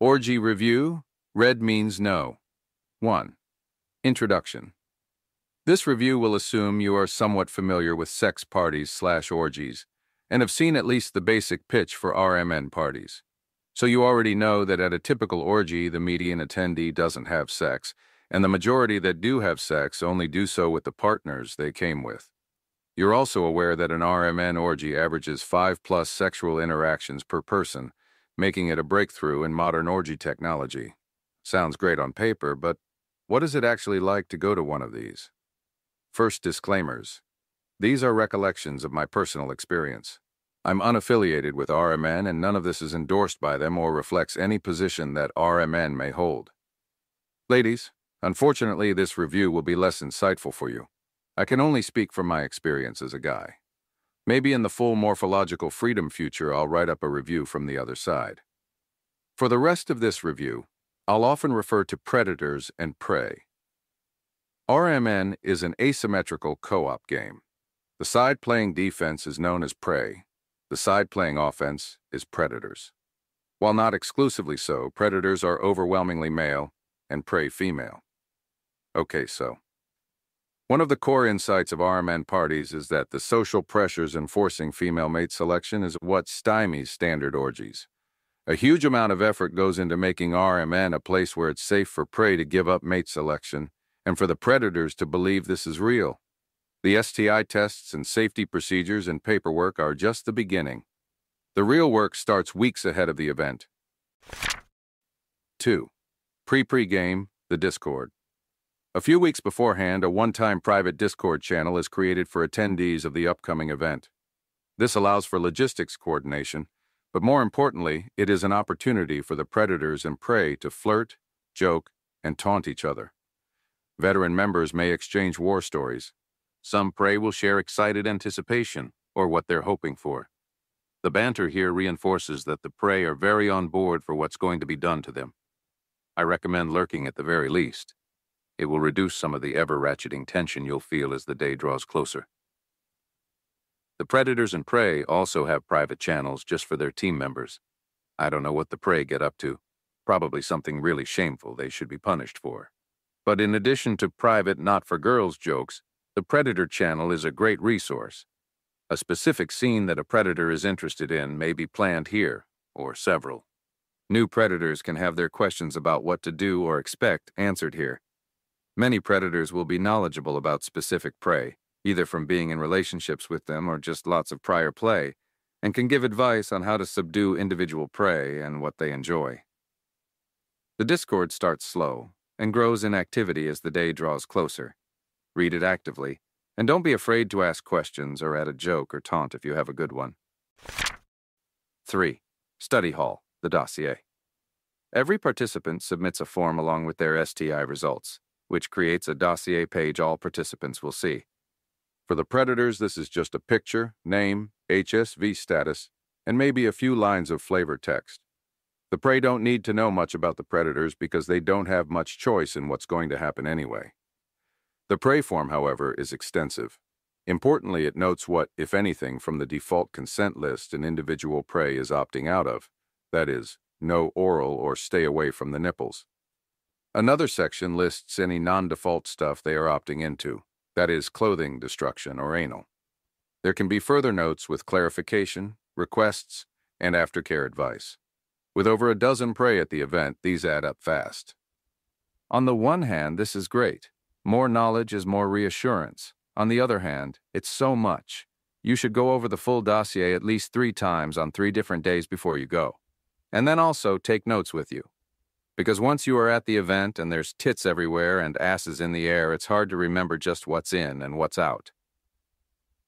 Orgy review. Red means no. 1. Introduction. This review will assume you are somewhat familiar with sex parties/orgies and have seen at least the basic pitch for RMN parties. So you already know that at a typical orgy, the median attendee doesn't have sex, and the majority that do have sex only do so with the partners they came with. You're also aware that an RMN orgy averages 5+ sexual interactions per person, making it a breakthrough in modern orgy technology. Sounds great on paper, but what is it actually like to go to one of these? First, disclaimers. These are recollections of my personal experience. I'm unaffiliated with RMN, and none of this is endorsed by them or reflects any position that RMN may hold. Ladies, unfortunately, this review will be less insightful for you. I can only speak from my experience as a guy. Maybe in the full morphological freedom future, I'll write up a review from the other side. For the rest of this review, I'll often refer to predators and prey. RMN is an asymmetrical co-op game. The side playing defense is known as prey. The side playing offense is predators. While not exclusively so, predators are overwhelmingly male and prey female. Okay, so one of the core insights of RMN parties is that the social pressures enforcing female mate selection is what stymies standard orgies. A huge amount of effort goes into making RMN a place where it's safe for prey to give up mate selection and for the predators to believe this is real. The STI tests and safety procedures and paperwork are just the beginning. The real work starts weeks ahead of the event. 2. Pre-game, the Discord. A few weeks beforehand, a one-time private Discord channel is created for attendees of the upcoming event. This allows for logistics coordination, but more importantly, it is an opportunity for the predators and prey to flirt, joke, and taunt each other. Veteran members may exchange war stories. Some prey will share excited anticipation or what they're hoping for. The banter here reinforces that the prey are very on board for what's going to be done to them. I recommend lurking at the very least. It will reduce some of the ever-ratcheting tension you'll feel as the day draws closer. The predators and prey also have private channels just for their team members. I don't know what the prey get up to. Probably something really shameful they should be punished for. But in addition to private not-for-girls jokes, the Predator channel is a great resource. A specific scene that a predator is interested in may be planned here, or several. New predators can have their questions about what to do or expect answered here. Many predators will be knowledgeable about specific prey, either from being in relationships with them or just lots of prior play, and can give advice on how to subdue individual prey and what they enjoy. The Discord starts slow and grows in activity as the day draws closer. Read it actively, and don't be afraid to ask questions or add a joke or taunt if you have a good one. 3. Study Hall, the dossier. Every participant submits a form along with their STI results, which creates a dossier page all participants will see. For the predators, this is just a picture, name, HSV status, and maybe a few lines of flavor text. The prey don't need to know much about the predators because they don't have much choice in what's going to happen anyway. The prey form, however, is extensive. Importantly, it notes what, if anything, from the default consent list an individual prey is opting out of. That is, no oral or stay away from the nipples. Another section lists any non-default stuff they are opting into. That is, clothing destruction or anal. There can be further notes with clarification, requests, and aftercare advice. With over a dozen prey at the event, these add up fast. On the one hand, this is great. More knowledge is more reassurance. On the other hand, it's so much. You should go over the full dossier at least 3 times on 3 different days before you go. And then also take notes with you. Because once you are at the event and there's tits everywhere and asses in the air, it's hard to remember just what's in and what's out.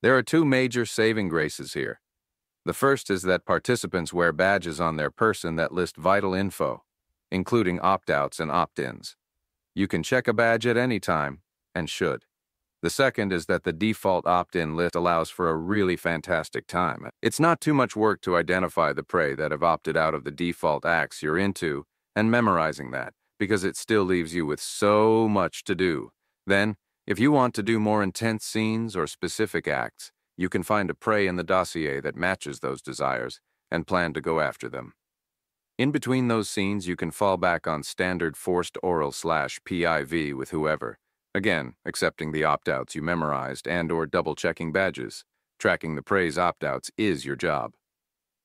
There are 2 major saving graces here. The first is that participants wear badges on their person that list vital info, including opt-outs and opt-ins. You can check a badge at any time, and should. The second is that the default opt-in list allows for a really fantastic time. It's not too much work to identify the prey that have opted out of the default acts you're into and memorizing that, because it still leaves you with so much to do. Then, if you want to do more intense scenes or specific acts, you can find a prey in the dossier that matches those desires and plan to go after them. In between those scenes, you can fall back on standard forced oral/PIV with whoever, again, accepting the opt-outs you memorized and/or double-checking badges. Tracking the prey's opt-outs is your job.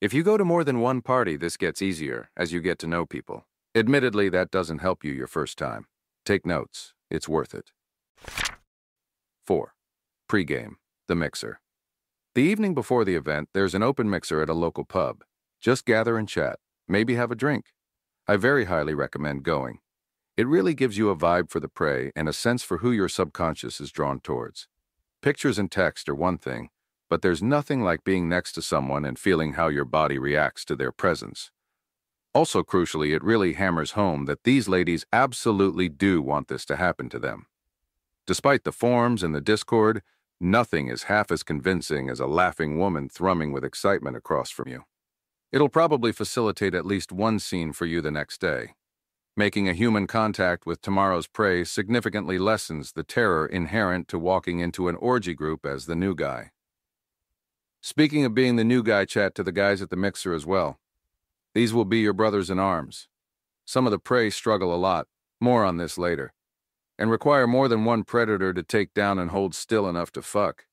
If you go to more than one party, this gets easier as you get to know people. Admittedly, that doesn't help you your first time. Take notes. It's worth it. 4. Pre-game, the mixer. The evening before the event, there's an open mixer at a local pub. Just gather and chat. Maybe have a drink. I very highly recommend going. It really gives you a vibe for the prey and a sense for who your subconscious is drawn towards. Pictures and text are one thing, but there's nothing like being next to someone and feeling how your body reacts to their presence. Also, crucially, it really hammers home that these ladies absolutely do want this to happen to them. Despite the forums and the Discord, nothing is half as convincing as a laughing woman thrumming with excitement across from you. It'll probably facilitate at least one scene for you the next day. Making a human contact with tomorrow's prey significantly lessens the terror inherent to walking into an orgy group as the new guy. Speaking of being the new guy, chat to the guys at the mixer as well. These will be your brothers in arms. Some of the prey struggle a lot, more on this later, and require more than one predator to take down and hold still enough to fuck.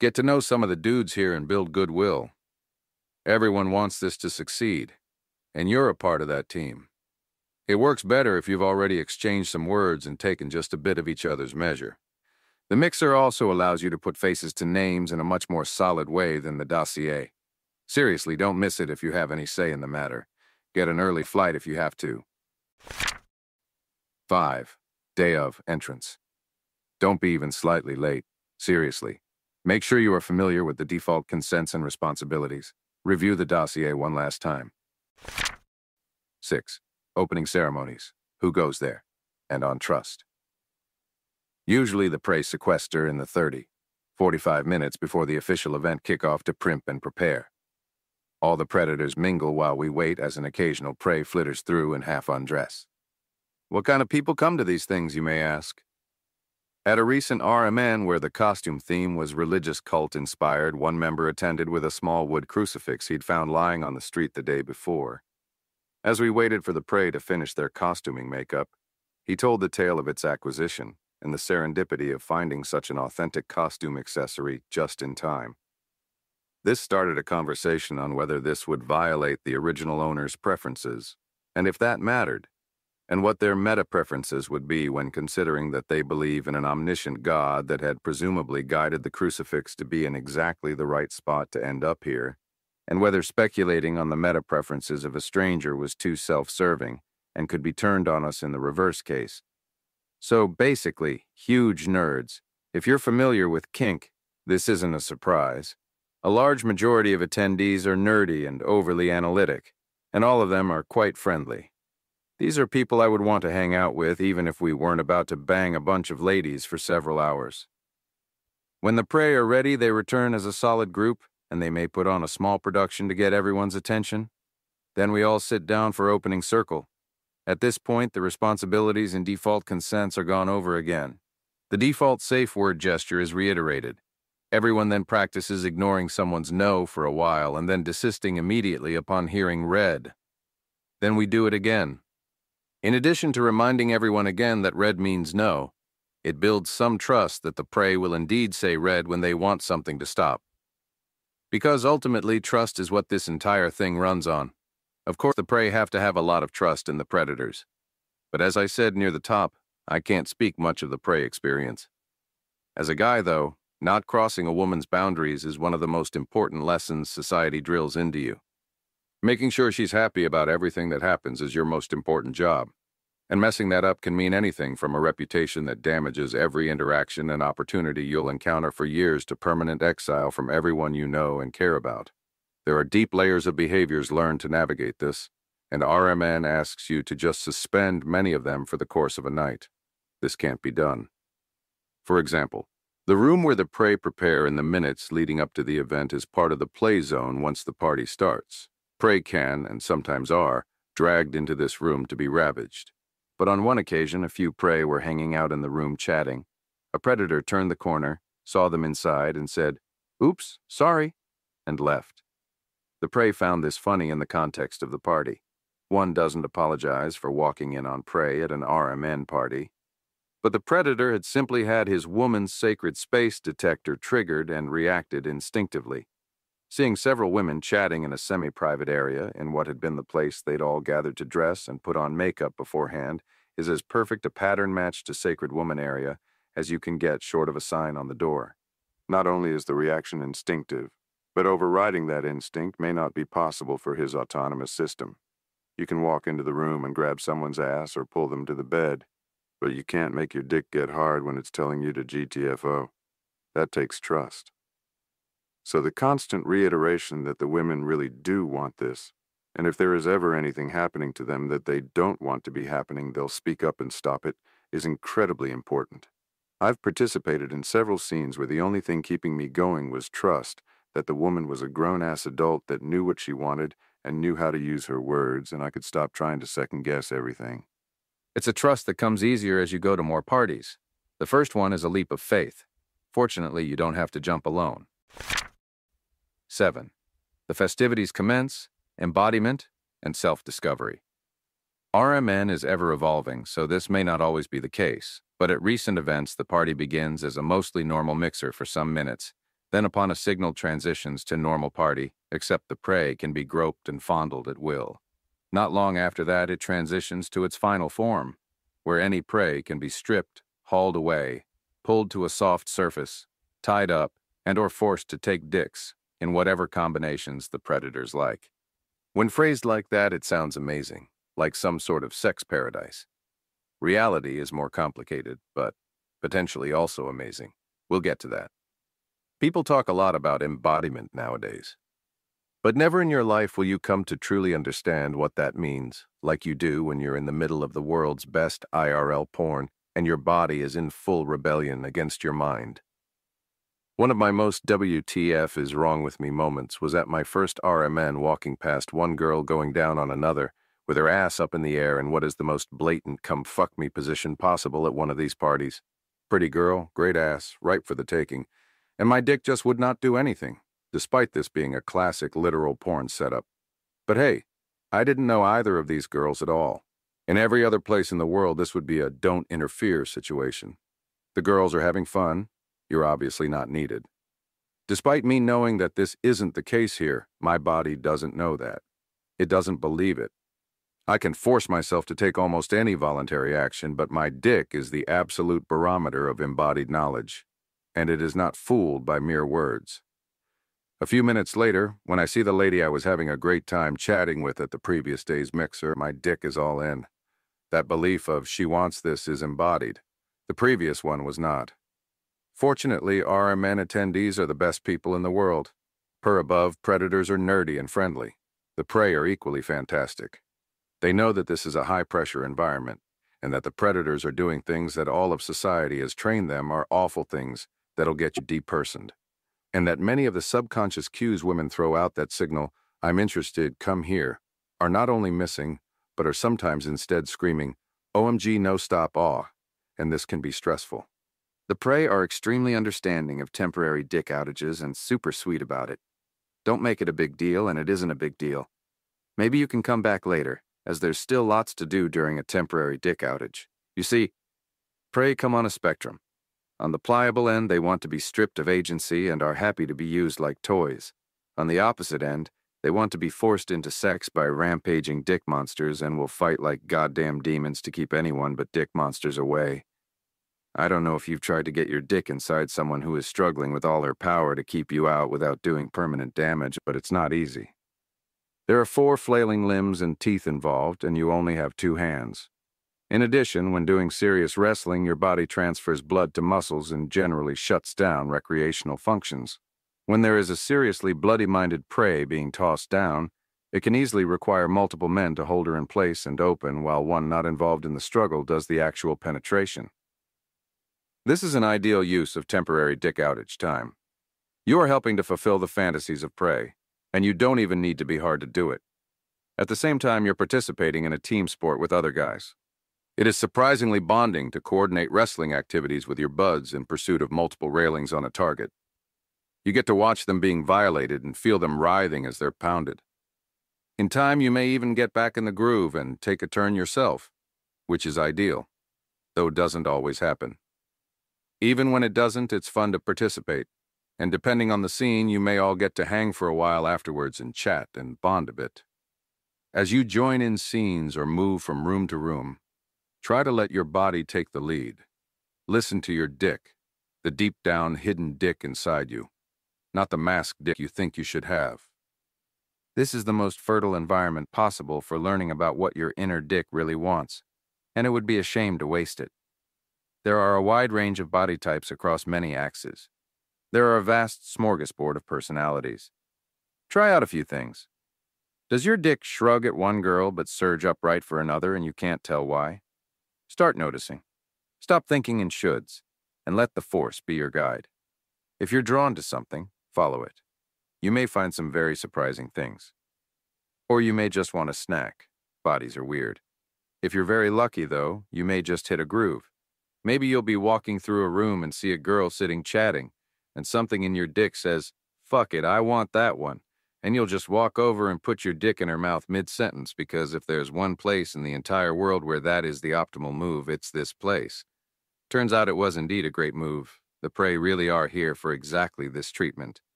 Get to know some of the dudes here and build goodwill. Everyone wants this to succeed, and you're a part of that team. It works better if you've already exchanged some words and taken just a bit of each other's measure. The mixer also allows you to put faces to names in a much more solid way than the dossier. Seriously, don't miss it if you have any say in the matter. Get an early flight if you have to. 5. Day of entrance. Don't be even slightly late. Seriously. Make sure you are familiar with the default consents and responsibilities. Review the dossier one last time. 6. Opening ceremonies. Who goes there? And on trust. Usually the prey sequester in the 45 minutes before the official event kickoff to primp and prepare. All the predators mingle while we wait as an occasional prey flitters through in half undress. What kind of people come to these things, you may ask? At a recent RMN where the costume theme was religious cult-inspired, one member attended with a small wood crucifix he'd found lying on the street the day before. As we waited for the prey to finish their costuming makeup, he told the tale of its acquisition and the serendipity of finding such an authentic costume accessory just in time. This started a conversation on whether this would violate the original owner's preferences, and if that mattered, and what their meta-preferences would be when considering that they believe in an omniscient God that had presumably guided the crucifix to be in exactly the right spot to end up here, and whether speculating on the meta-preferences of a stranger was too self-serving and could be turned on us in the reverse case. So basically, huge nerds. If you're familiar with kink, this isn't a surprise. A large majority of attendees are nerdy and overly analytic, and all of them are quite friendly. These are people I would want to hang out with even if we weren't about to bang a bunch of ladies for several hours. When the prey are ready, they return as a solid group, and they may put on a small production to get everyone's attention. Then we all sit down for opening circle. At this point, the responsibilities and default consents are gone over again. The default safe word gesture is reiterated. Everyone then practices ignoring someone's no for a while and then desisting immediately upon hearing red. Then we do it again. In addition to reminding everyone again that red means no, it builds some trust that the prey will indeed say red when they want something to stop. Because ultimately, trust is what this entire thing runs on. Of course, the prey have to have a lot of trust in the predators. But as I said near the top, I can't speak much of the prey experience. As a guy, though, not crossing a woman's boundaries is one of the most important lessons society drills into you. Making sure she's happy about everything that happens is your most important job. And messing that up can mean anything from a reputation that damages every interaction and opportunity you'll encounter for years to permanent exile from everyone you know and care about. There are deep layers of behaviors learned to navigate this, and RMN asks you to just suspend many of them for the course of a night. This can't be done. For example, the room where the prey prepare in the minutes leading up to the event is part of the play zone once the party starts. Prey can, and sometimes are, dragged into this room to be ravaged. But on one occasion, a few prey were hanging out in the room chatting. A predator turned the corner, saw them inside, and said, "Oops, sorry," and left. The prey found this funny in the context of the party. One doesn't apologize for walking in on prey at an RMN party. But the predator had simply had his woman's sacred space detector triggered and reacted instinctively. Seeing several women chatting in a semi-private area in what had been the place they'd all gathered to dress and put on makeup beforehand is as perfect a pattern match to sacred woman area as you can get short of a sign on the door. Not only is the reaction instinctive, but overriding that instinct may not be possible for his autonomous system. You can walk into the room and grab someone's ass or pull them to the bed, but you can't make your dick get hard when it's telling you to GTFO. That takes trust. So the constant reiteration that the women really do want this, and if there is ever anything happening to them that they don't want to be happening, they'll speak up and stop it, is incredibly important. I've participated in several scenes where the only thing keeping me going was trust that the woman was a grown-ass adult that knew what she wanted and knew how to use her words, and I could stop trying to second-guess everything. It's a trust that comes easier as you go to more parties. The first one is a leap of faith. Fortunately, you don't have to jump alone. 7. The festivities commence, embodiment, and self-discovery. RMN is ever-evolving, so this may not always be the case, but at recent events the party begins as a mostly normal mixer for some minutes, then upon a signal transitions to normal party, except the prey can be groped and fondled at will. Not long after that it transitions to its final form, where any prey can be stripped, hauled away, pulled to a soft surface, tied up, and or forced to take dicks, in whatever combinations the predators like. When phrased like that, it sounds amazing, like some sort of sex paradise. Reality is more complicated, but potentially also amazing. We'll get to that. People talk a lot about embodiment nowadays. But never in your life will you come to truly understand what that means, like you do when you're in the middle of the world's best IRL porn and your body is in full rebellion against your mind. One of my most WTF is wrong with me moments was at my first RMN walking past one girl going down on another, with her ass up in the air in what is the most blatant come fuck me position possible at one of these parties. Pretty girl, great ass, ripe for the taking, and my dick just would not do anything, despite this being a classic literal porn setup. But hey, I didn't know either of these girls at all. In every other place in the world, this would be a don't interfere situation. The girls are having fun. You're obviously not needed. Despite me knowing that this isn't the case here, my body doesn't know that. It doesn't believe it. I can force myself to take almost any voluntary action, but my dick is the absolute barometer of embodied knowledge, and it is not fooled by mere words. A few minutes later, when I see the lady I was having a great time chatting with at the previous day's mixer, my dick is all in. That belief of she wants this is embodied. The previous one was not. Fortunately, RMN attendees are the best people in the world. Per above, predators are nerdy and friendly. The prey are equally fantastic. They know that this is a high-pressure environment, and that the predators are doing things that all of society has trained them are awful things that'll get you depersoned, and that many of the subconscious cues women throw out that signal, "I'm interested, come here," are not only missing, but are sometimes instead screaming, "OMG, no stop, aw," and this can be stressful. The prey are extremely understanding of temporary dick outages and super sweet about it. Don't make it a big deal, and it isn't a big deal. Maybe you can come back later, as there's still lots to do during a temporary dick outage. You see, prey come on a spectrum. On the pliable end, they want to be stripped of agency and are happy to be used like toys. On the opposite end, they want to be forced into sex by rampaging dick monsters and will fight like goddamn demons to keep anyone but dick monsters away. I don't know if you've tried to get your dick inside someone who is struggling with all her power to keep you out without doing permanent damage, but it's not easy. There are 4 flailing limbs and teeth involved, and you only have 2 hands. In addition, when doing serious wrestling, your body transfers blood to muscles and generally shuts down recreational functions. When there is a seriously bloody-minded prey being tossed down, it can easily require multiple men to hold her in place and open while one not involved in the struggle does the actual penetration. This is an ideal use of temporary dick outage time. You are helping to fulfill the fantasies of prey, and you don't even need to be hard to do it. At the same time, you're participating in a team sport with other guys. It is surprisingly bonding to coordinate wrestling activities with your buds in pursuit of multiple railings on a target. You get to watch them being violated and feel them writhing as they're pounded. In time, you may even get back in the groove and take a turn yourself, which is ideal, though it doesn't always happen. Even when it doesn't, it's fun to participate, and depending on the scene, you may all get to hang for a while afterwards and chat and bond a bit. As you join in scenes or move from room to room, try to let your body take the lead. Listen to your dick, the deep down hidden dick inside you, not the masked dick you think you should have. This is the most fertile environment possible for learning about what your inner dick really wants, and it would be a shame to waste it. There are a wide range of body types across many axes. There are a vast smorgasbord of personalities. Try out a few things. Does your dick shrug at one girl but surge upright for another and you can't tell why? Start noticing. Stop thinking in shoulds, and let the force be your guide. If you're drawn to something, follow it. You may find some very surprising things. Or you may just want a snack. Bodies are weird. If you're very lucky, though, you may just hit a groove. Maybe you'll be walking through a room and see a girl sitting chatting, and something in your dick says, "Fuck it, I want that one." And you'll just walk over and put your dick in her mouth mid-sentence, because if there's one place in the entire world where that is the optimal move, it's this place. Turns out it was indeed a great move. The prey really are here for exactly this treatment.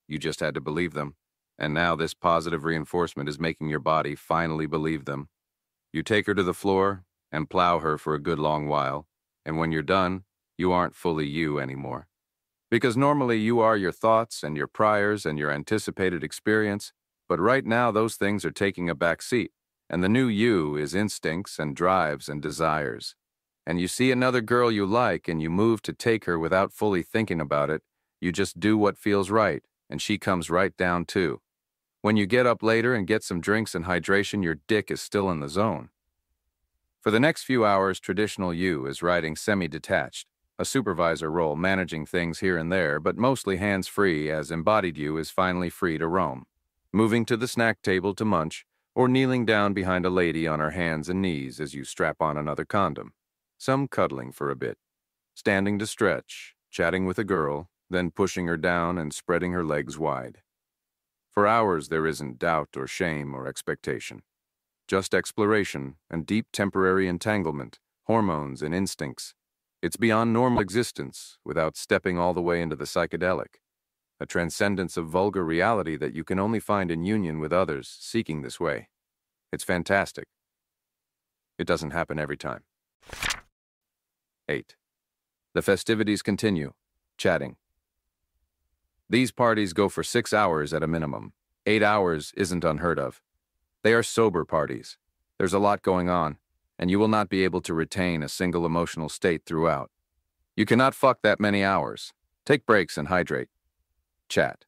You just had to believe them, and now this positive reinforcement is making your body finally believe them. You take her to the floor and plow her for a good long while, and when you're done, you aren't fully you anymore. Because normally you are your thoughts and your priors and your anticipated experience, but right now those things are taking a back seat, and the new you is instincts and drives and desires. And you see another girl you like and you move to take her without fully thinking about it. You just do what feels right, and she comes right down too. When you get up later and get some drinks and hydration, your dick is still in the zone. For the next few hours, traditional you is riding semi-detached, a supervisor role managing things here and there, but mostly hands-free, as embodied you is finally free to roam, moving to the snack table to munch, or kneeling down behind a lady on her hands and knees as you strap on another condom. Some cuddling for a bit, standing to stretch, chatting with a girl, then pushing her down and spreading her legs wide. For hours there isn't doubt or shame or expectation. Just exploration and deep temporary entanglement, hormones and instincts. It's beyond normal existence without stepping all the way into the psychedelic. A transcendence of vulgar reality that you can only find in union with others seeking this way. It's fantastic. It doesn't happen every time. 8. The festivities continue. Chatting. These parties go for 6 hours at a minimum. 8 hours isn't unheard of. They are sober parties. There's a lot going on, and you will not be able to retain a single emotional state throughout. You cannot fuck that many hours. Take breaks and hydrate. Chat.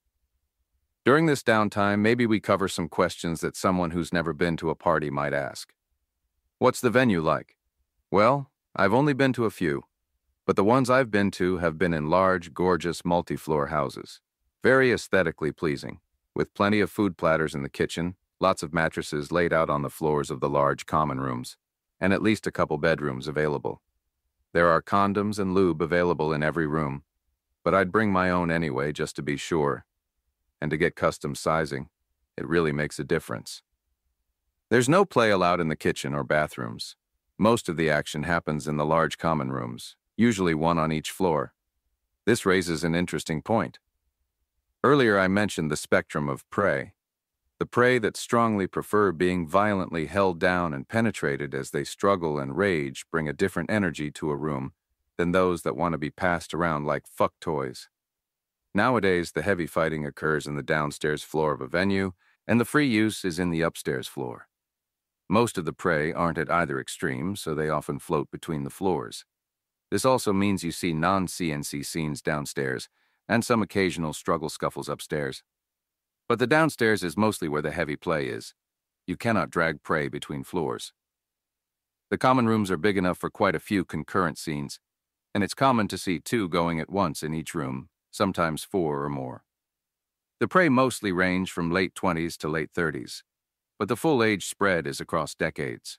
During this downtime, maybe we cover some questions that someone who's never been to a party might ask. What's the venue like? Well, I've only been to a few, but the ones I've been to have been in large, gorgeous, multi-floor houses. Very aesthetically pleasing, with plenty of food platters in the kitchen, lots of mattresses laid out on the floors of the large common rooms, and at least a couple bedrooms available. There are condoms and lube available in every room, but I'd bring my own anyway just to be sure. And to get custom sizing, it really makes a difference. There's no play allowed in the kitchen or bathrooms. Most of the action happens in the large common rooms, usually one on each floor. This raises an interesting point. Earlier I mentioned the spectrum of prey. The prey that strongly prefer being violently held down and penetrated as they struggle and rage bring a different energy to a room than those that want to be passed around like fuck toys. Nowadays, the heavy fighting occurs in the downstairs floor of a venue, and the free use is in the upstairs floor. Most of the prey aren't at either extreme, so they often float between the floors. This also means you see non-CNC scenes downstairs, and some occasional struggle scuffles upstairs. But the downstairs is mostly where the heavy play is. You cannot drag prey between floors. The common rooms are big enough for quite a few concurrent scenes, and it's common to see 2 going at once in each room, sometimes 4 or more. The prey mostly range from late 20s to late 30s, but the full age spread is across decades.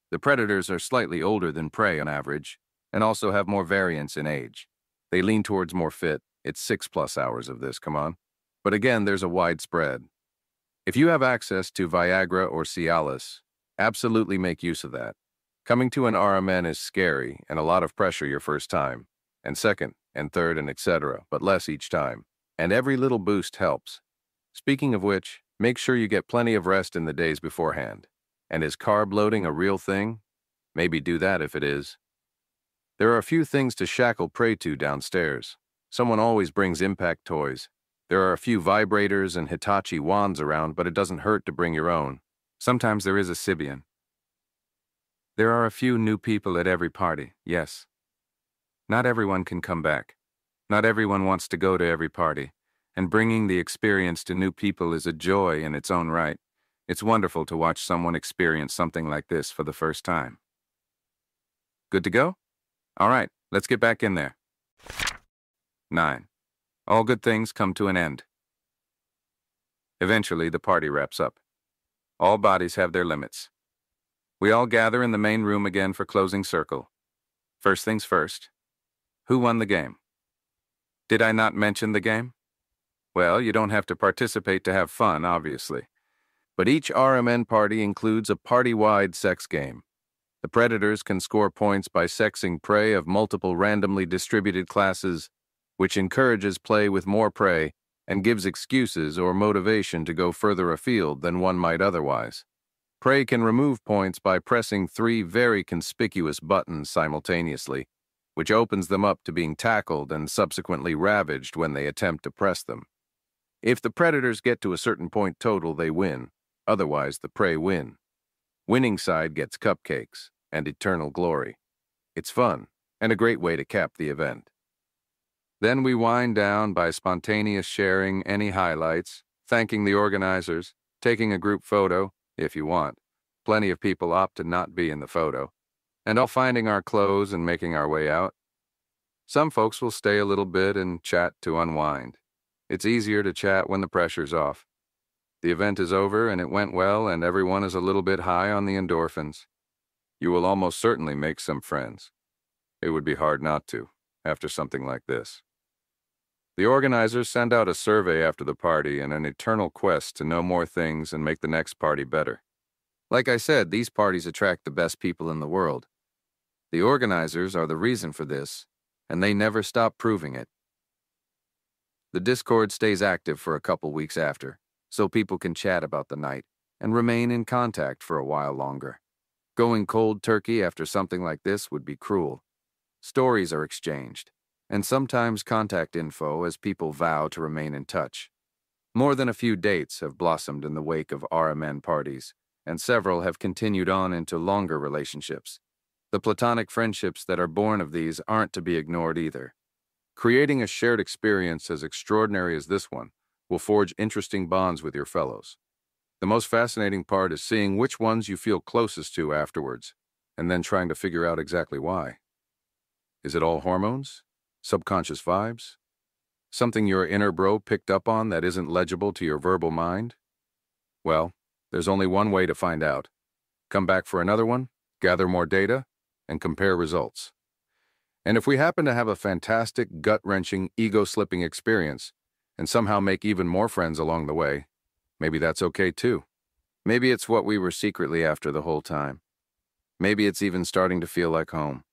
The predators are slightly older than prey on average, and also have more variance in age. They lean towards more fit. It's 6+ hours of this, come on. But again, there's a wide spread. If you have access to Viagra or Cialis, absolutely make use of that. Coming to an RMN is scary and a lot of pressure your first time, and second, and third, and etc., but less each time. And every little boost helps. Speaking of which, make sure you get plenty of rest in the days beforehand. And is carb loading a real thing? Maybe do that if it is. There are a few things to shackle prey to downstairs. Someone always brings impact toys. There are a few vibrators and Hitachi wands around, but it doesn't hurt to bring your own. Sometimes there is a Sibian. There are a few new people at every party, yes. Not everyone can come back. Not everyone wants to go to every party, and bringing the experience to new people is a joy in its own right. It's wonderful to watch someone experience something like this for the first time. Good to go? All right, let's get back in there. 9. All good things come to an end. Eventually, the party wraps up. All bodies have their limits. We all gather in the main room again for closing circle. First things first. Who won the game? Did I not mention the game? Well, you don't have to participate to have fun, obviously. But each RMN party includes a party-wide sex game. The predators can score points by sexing prey of multiple randomly distributed classes, which encourages play with more prey and gives excuses or motivation to go further afield than one might otherwise. Prey can remove points by pressing 3 very conspicuous buttons simultaneously, which opens them up to being tackled and subsequently ravaged when they attempt to press them. If the predators get to a certain point total, they win. Otherwise, the prey win. Winning side gets cupcakes and eternal glory. It's fun and a great way to cap the event. Then we wind down by spontaneous sharing any highlights, thanking the organizers, taking a group photo, if you want. Plenty of people opt to not be in the photo, and all finding our clothes and making our way out. Some folks will stay a little bit and chat to unwind. It's easier to chat when the pressure's off. The event is over and it went well and everyone is a little bit high on the endorphins. You will almost certainly make some friends. It would be hard not to, after something like this. The organizers send out a survey after the party and an eternal quest to know more things and make the next party better. Like I said, these parties attract the best people in the world. The organizers are the reason for this, and they never stop proving it. The Discord stays active for a couple weeks after, so people can chat about the night and remain in contact for a while longer. Going cold turkey after something like this would be cruel. Stories are exchanged, and sometimes contact info as people vow to remain in touch. More than a few dates have blossomed in the wake of RMN parties, and several have continued on into longer relationships. The platonic friendships that are born of these aren't to be ignored either. Creating a shared experience as extraordinary as this one will forge interesting bonds with your fellows. The most fascinating part is seeing which ones you feel closest to afterwards, and then trying to figure out exactly why. Is it all hormones? Subconscious vibes? Something your inner bro picked up on that isn't legible to your verbal mind? Well, there's only one way to find out. Come back for another one, gather more data, and compare results. And if we happen to have a fantastic, gut-wrenching, ego-slipping experience, and somehow make even more friends along the way, maybe that's okay too. Maybe it's what we were secretly after the whole time. Maybe it's even starting to feel like home.